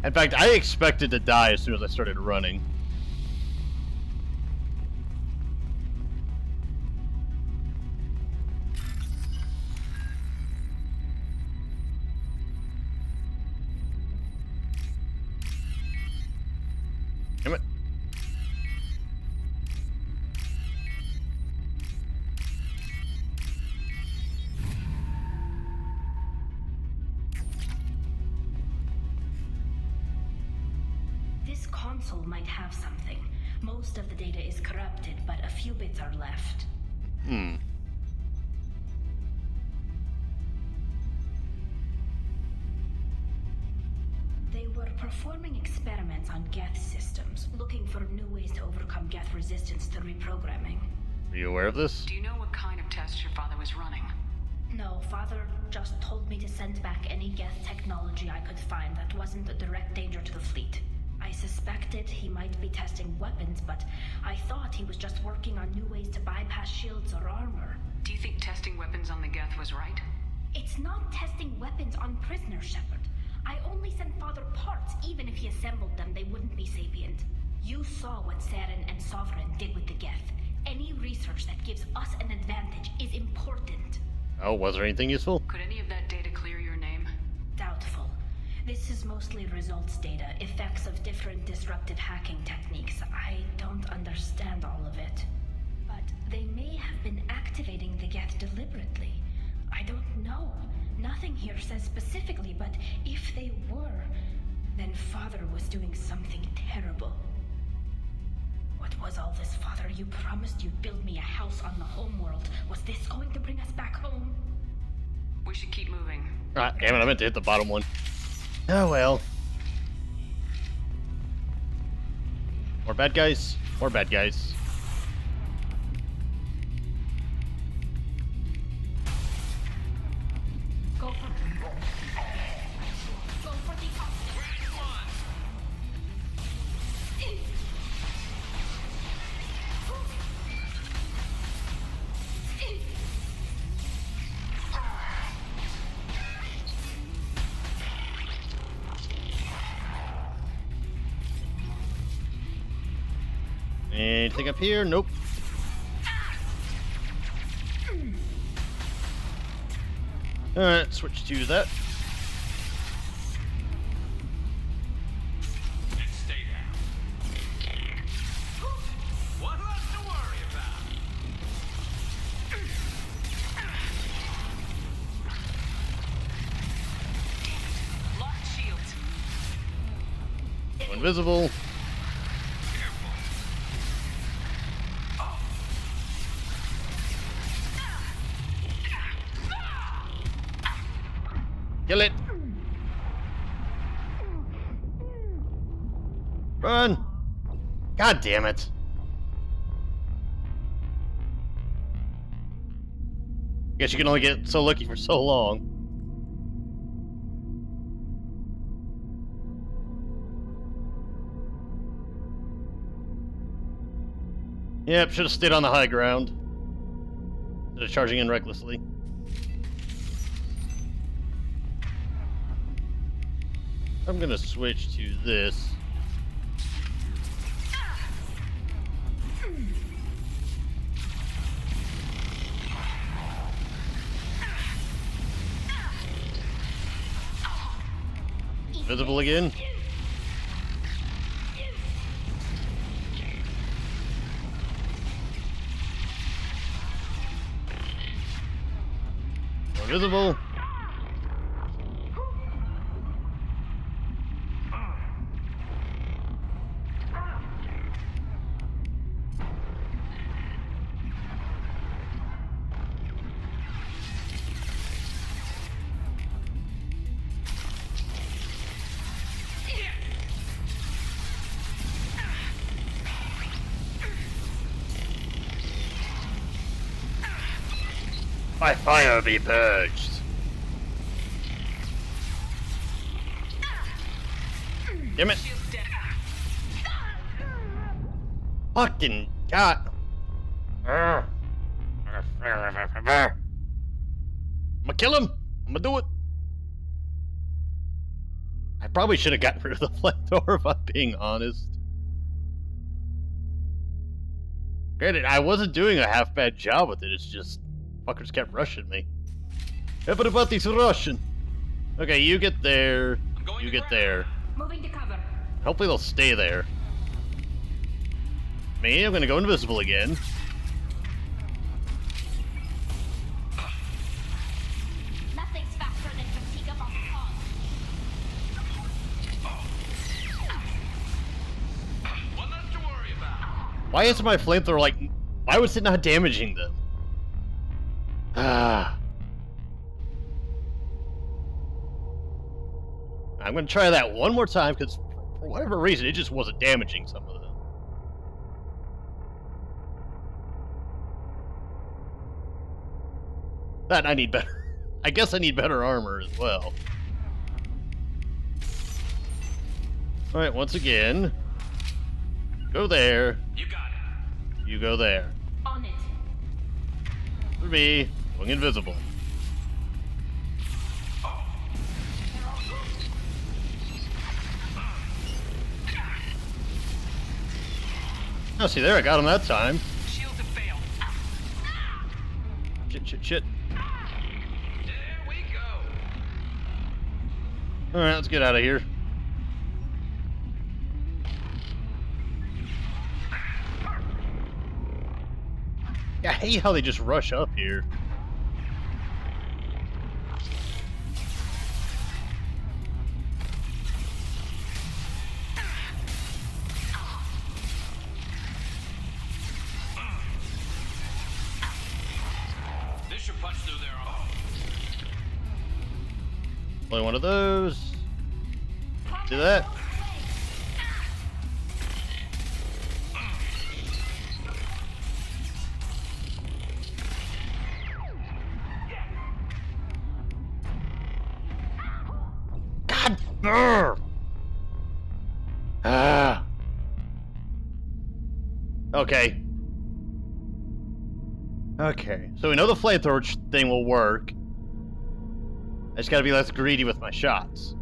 In fact, I expected to die as soon as I started running. Damn it. This console might have something. Most of the data is corrupted, but a few bits are left. They were performing experiments on Geth systems, looking for new ways to overcome Geth resistance to reprogramming. Are you aware of this? Do you know what kind of tests your father was running? No, Father just told me to send back any Geth technology I could find that wasn't a direct danger to the fleet. I suspected he might be testing weapons, but I thought he was just working on new ways to bypass shields or armor. Do you think testing weapons on the Geth was right? It's not testing weapons on prisoners, Shepard. I only sent Father parts. Even if he assembled them, they wouldn't be sapient. You saw what Saren and Sovereign did with the Geth. Any research that gives us an advantage is important. Oh, was there anything useful? Could any of that data clear your name? Doubtful. This is mostly results data, effects of different disruptive hacking techniques. I don't understand all of it. But they may have been activating the Geth deliberately. I don't know. Nothing here says specifically, but if they were, then Father was doing something terrible. What was all this, Father? You promised you'd build me a house on the homeworld. Was this going to bring us back home? We should keep moving. Ah, damn it, I meant to hit the bottom one. Oh well. More bad guys. More bad guys. Go for the Anything up here? Nope. Alright, switch to that. And stay down. One less to worry about. Lock shields. Invisible. Kill it! Run! God damn it! Guess you can only get so lucky for so long. Yep, should have stayed on the high ground instead of charging in recklessly. I'm gonna switch to this. Visible again. More visible. My fire be purged. Damn it. Fucking God. I'm gonna kill him. I'm gonna do it. I probably should have gotten rid of the flamethrower if I'm being honest. Granted, I wasn't doing a half bad job with it, it's just fuckers kept rushing me. Everybody's rushing. Okay, you get there. You get there. Moving to cover. Hopefully they'll stay there. Me, I'm gonna go invisible again. Nothing's faster than fatigue of One less to worry about. Why isn't my flamethrower like... Why was it not damaging them? Ah. I'm gonna try that one more time, because for whatever reason, it just wasn't damaging some of them. That I need better. I guess I need better armor as well. Alright, once again. Go there. You got it. You go there. On it. For me, going invisible. Oh, see there, I got him that time. Shields have failed. Shit. There we go. Alright, let's get out of here. I hate how they just rush up here. This should punch through their arm. Only one of those. Do that. God. Ah. Okay. Okay. So we know the flamethrower thing will work. I just gotta be less greedy with my shots.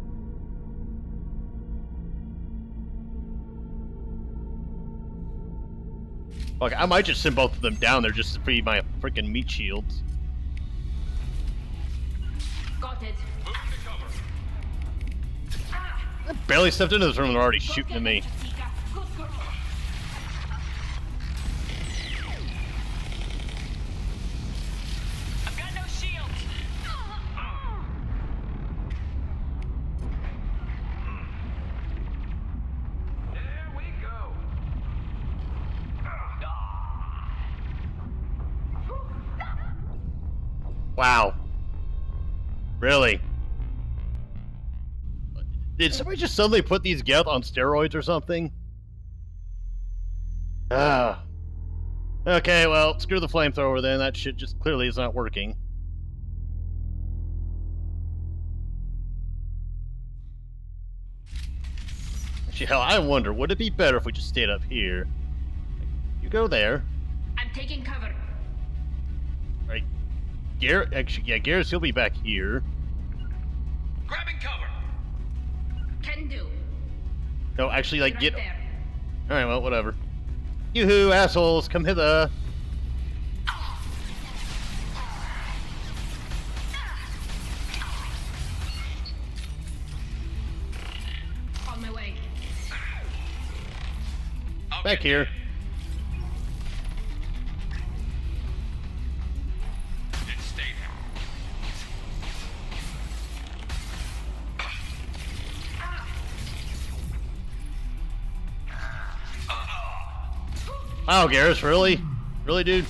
Okay, I might just send both of them down there just to free my freaking meat shields. Got it. Moving to cover. I barely stepped into this room and they're already shooting at me. Good girl. I've got no shields. There we go. Wow. Really? Did somebody just suddenly put these Geth on steroids or something? Ah. Okay, well, screw the flamethrower then. That shit just clearly is not working. Actually, hell, I wonder, would it be better if we just stayed up here? You go there. I'm taking cover. Right. Garrett, actually, yeah, Garrett, he'll be back here. Grabbing cover. Can do. No, actually, like, Right get... there. Alright, well, whatever. Yoo-hoo, assholes, come hither. On my way. Back here. It stayed. Wow, Garrus, really? Really, dude?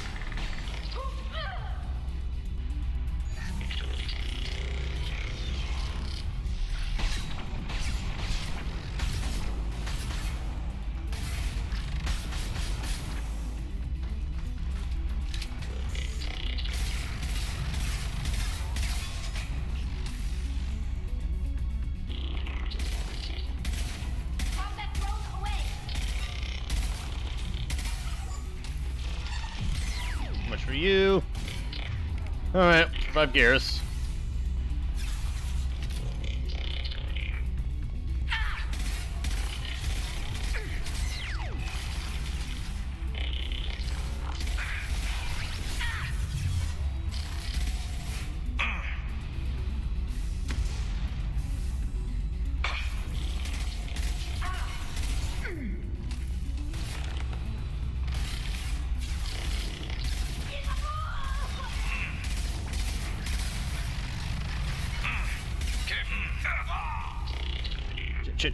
for you. Alright, survive Garrus.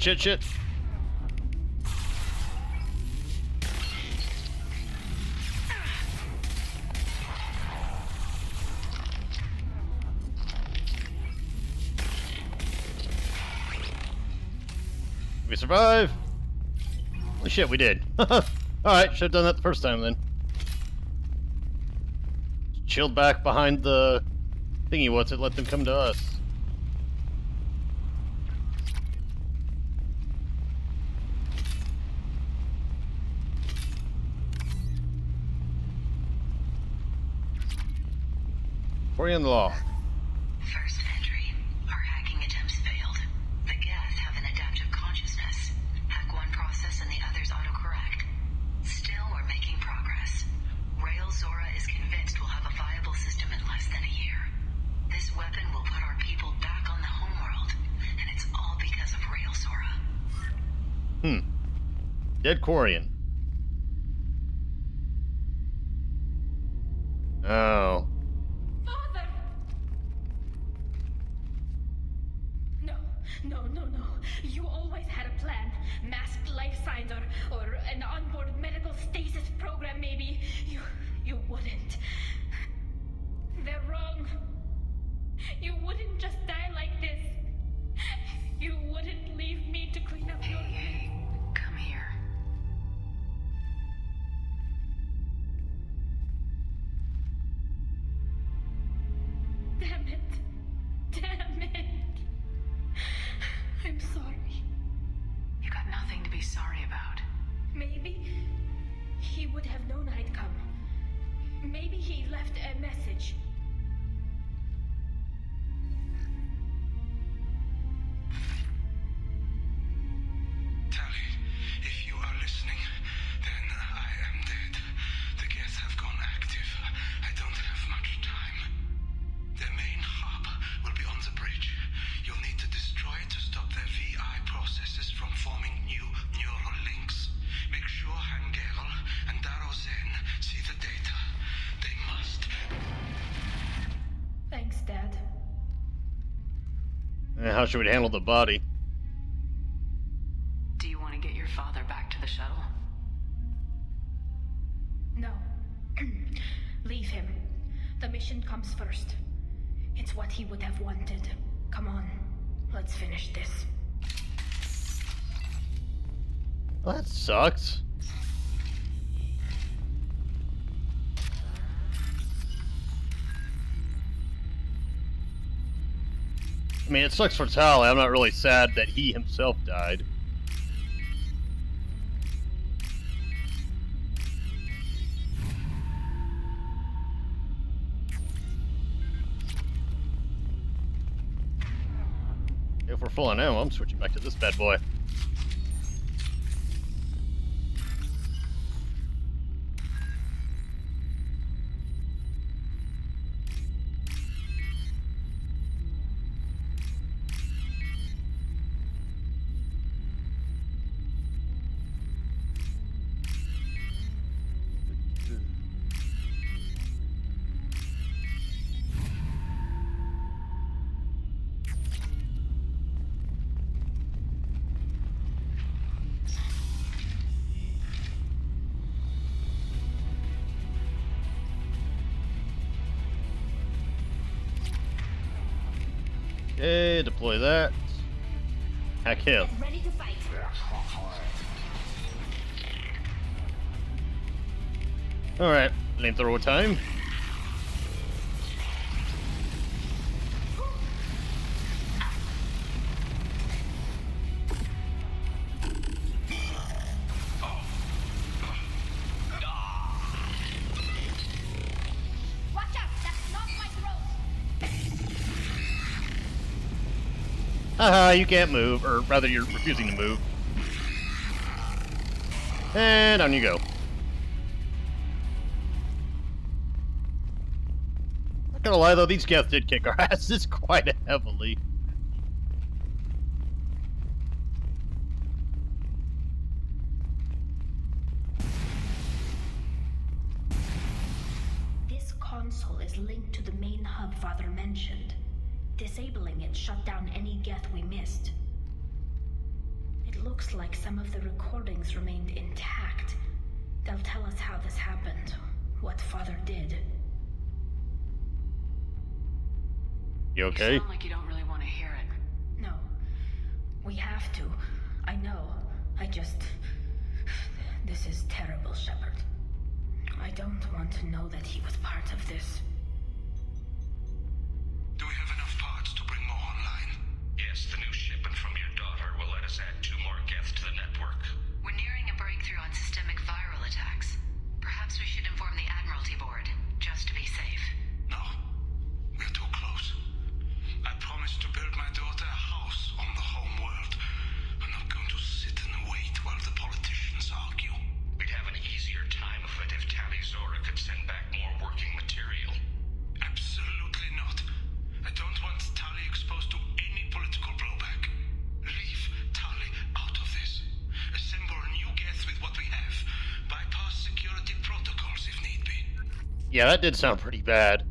Shit. We survive? Holy shit, we did. Alright, should have done that the first time then. Chilled back behind the thingy, what's it, let them come to us. Quarian law. First entry. Our hacking attempts failed. The Geth have an adaptive consciousness. Hack one process and the others autocorrect. Still, we're making progress. Tali'Zorah is convinced we'll have a viable system in less than a year. This weapon will put our people back on the homeworld, and it's all because of Tali'Zorah. Dead Quarian. Oh. No. You always had a plan. Masked life signs or an onboard medical stasis program, maybe. You wouldn't. They're wrong. You wouldn't just die like this. You wouldn't leave me to clean up your... Hey, come here. Damn it. I'm sorry. You got nothing to be sorry about. Maybe he would have known I'd come. Maybe he left a message. Tali, if you are listening, then I am dead. The Geth have gone active. I don't have much time. Their main hub will be on the bridge. You'll need to destroy it to stop their VI processes from forming new neural links. Make sure Hangerel and Darozen see the data. They must. Thanks, Dad. How should we handle the body? Do you want to get your father back to the shuttle? No. Leave him. The mission comes first. It's what he would have wanted. Come on, let's finish this. Well, that sucks. I mean, it sucks for Tali. I'm not really sad that he himself died. If we're full on ammo, I'm switching back to this bad boy. Okay, deploy that. Hack him. Ready to fight. Alright, flamethrower time. Haha, you can't move, or rather you're refusing to move. And on you go. Not gonna lie though, these Geth did kick our asses quite heavily. This console is linked to the main hub Father mentioned. Disabling it shut down any Geth we missed. It looks like some of the recordings remained intact. They'll tell us how this happened, what Father did. You okay? You sound like you don't really want to hear it. No. We have to. I know. This is terrible, Shepard. I don't want to know that he was part of this. Do we have enough parts to bring more online? Yes, the new shipment from your daughter will let us add 2 more Geth to the network. We're nearing a breakthrough on systemic viral attacks. Perhaps we should inform the Admiralty Board, just to be safe. No. We're too close. I promised to build my daughter a house on the home world. I'm not going to sit and wait while the politicians argue. We'd have an easier time of it if Tali'Zorah could send back more working material. Absolutely not. I don't want Tali exposed to any political blowback. Leave Tali out of this. Assemble new Geth with what we have. Bypass security protocols if need be. Yeah, that did sound pretty bad.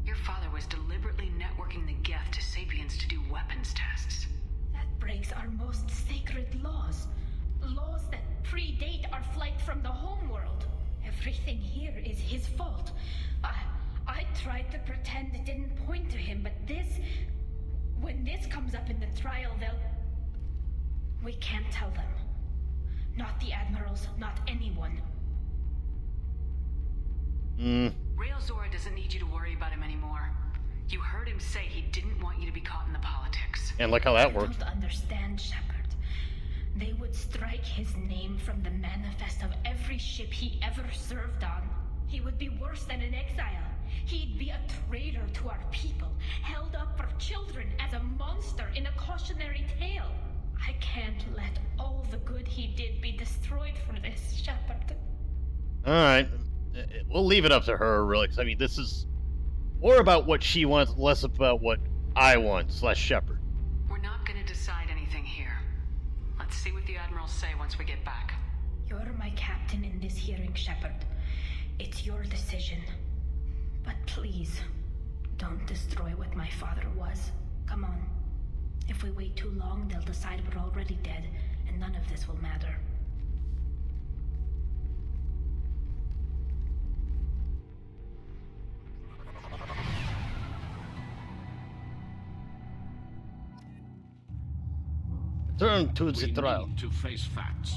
Your father was deliberately networking the Geth to Sapiens to do weapons tests. That breaks our most sacred laws. Laws that predate our flight from the homeworld. Everything here is his fault. I tried to pretend it didn't point to him, but when this comes up in the trial, we can't tell them. Not the admirals, not anyone. Bioware doesn't need you to worry about him anymore. You heard him say he didn't want you to be caught in the politics. And look how that worked. I don't understand, Shepard. They would strike his name from the manifest of every ship he ever served on. He would be worse than an exile. He'd be a traitor to our people, held up for children as a monster in a cautionary tale. I can't let all the good he did be destroyed for this, Shepard. Alright. We'll leave it up to her, really, because, I mean, this is more about what she wants, less about what I want, / Shepard. We're not going to decide anything here. Let's see what the Admirals say once we get back. You're my captain in this hearing, Shepard. It's your decision. But please, don't destroy what my father was. Come on. If we wait too long, they'll decide we're already dead, and none of this will matter. Turn to the We trial. need to face facts.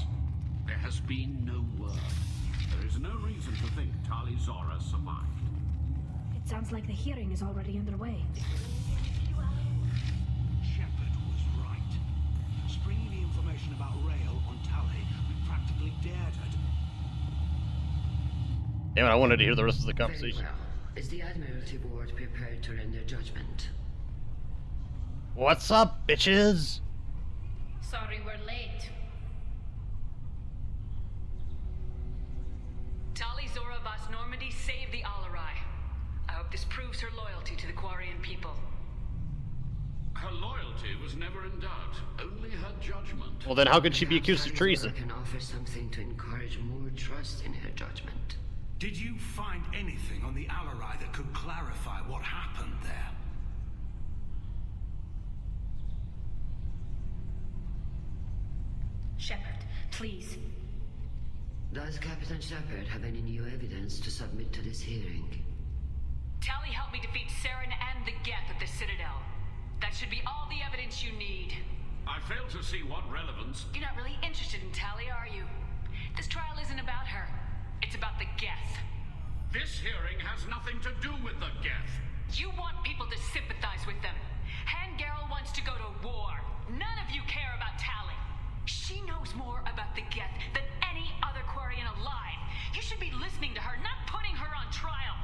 There has been no word. There is no reason to think Tali'Zorah survived. It sounds like the hearing is already underway. Shepard was right. Springing the information about Rael on Tali, we practically dared her to... Damn it, I wanted to hear the rest of the Very conversation. well. Is the Admiralty Board prepared to render judgment? What's up, bitches? Sorry we're late. Tali'Zorah Vas Normandy saved the Alarai. I hope this proves her loyalty to the Quarian people. Her loyalty was never in doubt, only her judgment. Well, then how could she be accused of Tali'Zorah treason? can offer something to encourage more trust in her judgment. Did you find anything on the Alarai that could clarify what happened there? Shepard, please. Does Captain Shepard have any new evidence to submit to this hearing? Tali helped me defeat Saren and the Geth at the Citadel. That should be all the evidence you need. I fail to see what relevance... You're not really interested in Tali, are you? This trial isn't about her. It's about the Geth. This hearing has nothing to do with the Geth. You want people to sympathize with them. Hangarel wants to go to war. None of you care about Tali. She knows more about the Geth than any other Quarian alive. You should be listening to her, not putting her on trial.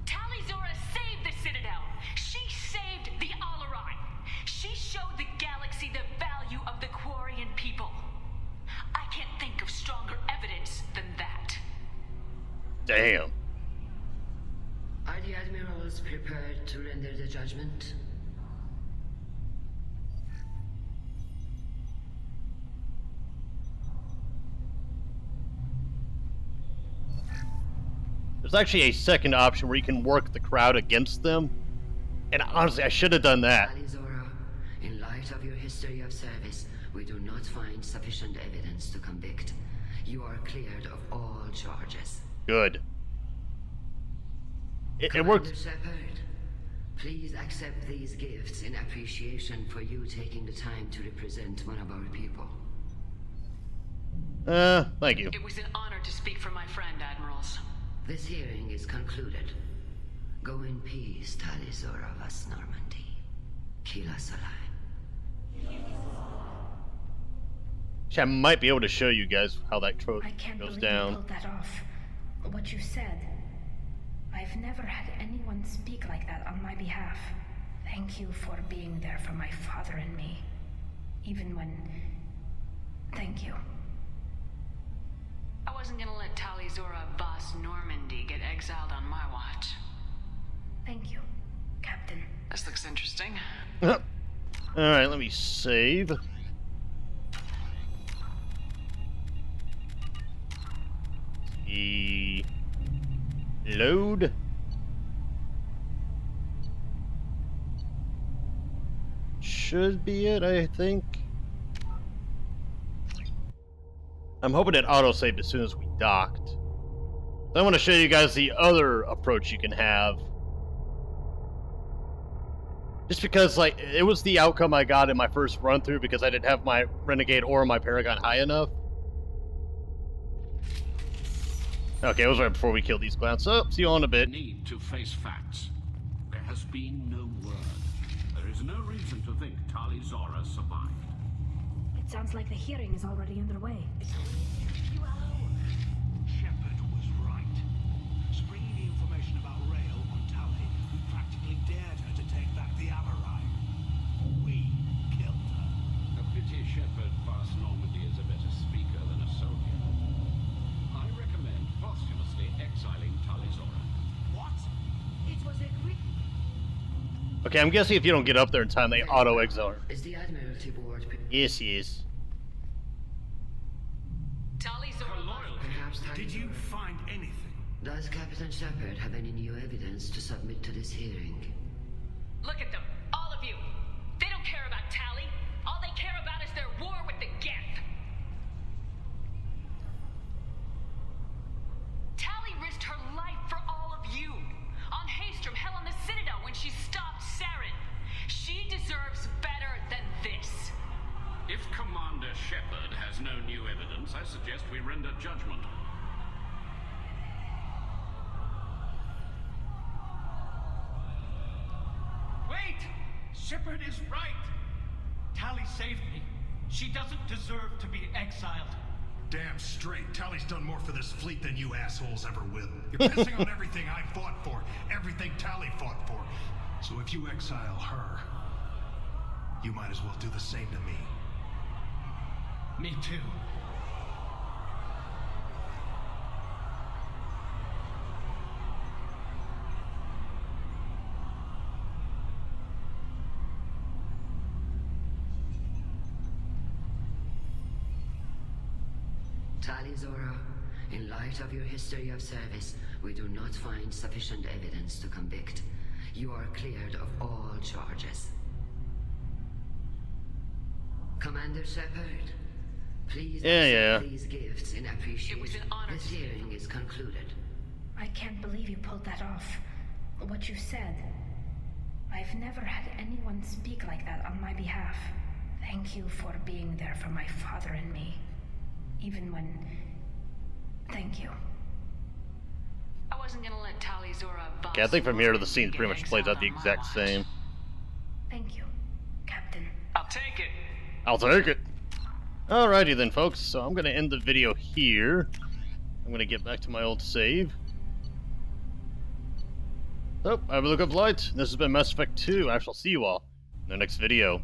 Tali'Zorah saved the Citadel. She saved the Alarai. She showed the Damn. Are the admirals prepared to render the judgment? There's actually a second option where you can work the crowd against them. And honestly, I should have done that. Tali'Zorah, in light of your history of service, we do not find sufficient evidence to convict. You are cleared of all charges. Good. It Commander worked. Shepard, please accept these gifts in appreciation for you taking the time to represent one of our people. Thank you. It was an honor to speak for my friend, Admirals. This hearing is concluded. Go in peace, Tali'Zorah vas Normandy. Kila Solai. I might be able to show you guys how that trope I can't goes believe down. you pulled that off. What you said. I've never had anyone speak like that on my behalf. Thank you for being there for my father and me. Even when... Thank you. I wasn't gonna let Tali'Zorah vas Normandy get exiled on my watch. Thank you, Captain. This looks interesting. Alright, let me save. Load. Should be it, I think. I'm hoping it auto-saved as soon as we docked. So I want to show you guys the other approach you can have. Just because, like, it was the outcome I got in my first run-through because I didn't have my Renegade or my Paragon high enough. Okay, it was right before we killed these clowns. So, see you all in a bit. Need to face facts. There has been no word. There is no reason to think Tali'Zorah survived. It sounds like the hearing is already underway. Shepard was right. Springing the information about Rael on Tali, we practically dared her to take back the Amarai. We killed her. A pity Shepard vas Normandy is a better speaker than a soldier. I recommend posthumously exiling Tali'Zorah. What? It was a quick... Okay, I'm guessing if you don't get up there in time, they auto-exile her. Is the Admiralty Board... Yes, yes. Perhaps Did you find anything? Does Captain Shepard have any new evidence to submit to this hearing? Look at them, all of you. They don't care about Tali. All they care about is their war with the Geth. Tali risked her life for all of you. On Haystrom, hell, on the Citadel, when she stopped Saren. She deserves better than this. If Commander Shepard has no new evidence, I suggest we render judgment. Wait! Shepard is right. Tali saved me. She doesn't deserve to be exiled. Damn straight. Tali's done more for this fleet than you assholes ever will. You're pissing on everything I fought for, everything Tali fought for. So if you exile her, you might as well do the same to me. Me too. Tali'Zorah, in light of your history of service, we do not find sufficient evidence to convict. You are cleared of all charges. Commander Shepard, please accept these gifts in appreciation. It was an honor. This hearing is concluded. I can't believe you pulled that off. What you said. I've never had anyone speak like that on my behalf. Thank you for being there for my father and me. Even when... Thank you. I wasn't gonna let Tali'Zorah vas Yeah, I think from here to the scene Normandy pretty get much plays exiled out the on my exact watch. same. Thank you, Captain. I'll take it. I'll take it. Alrighty then, folks. So I'm going to end the video here. I'm going to get back to my old save. So, I have a look up light. This has been Mass Effect 2. I shall see you all in the next video.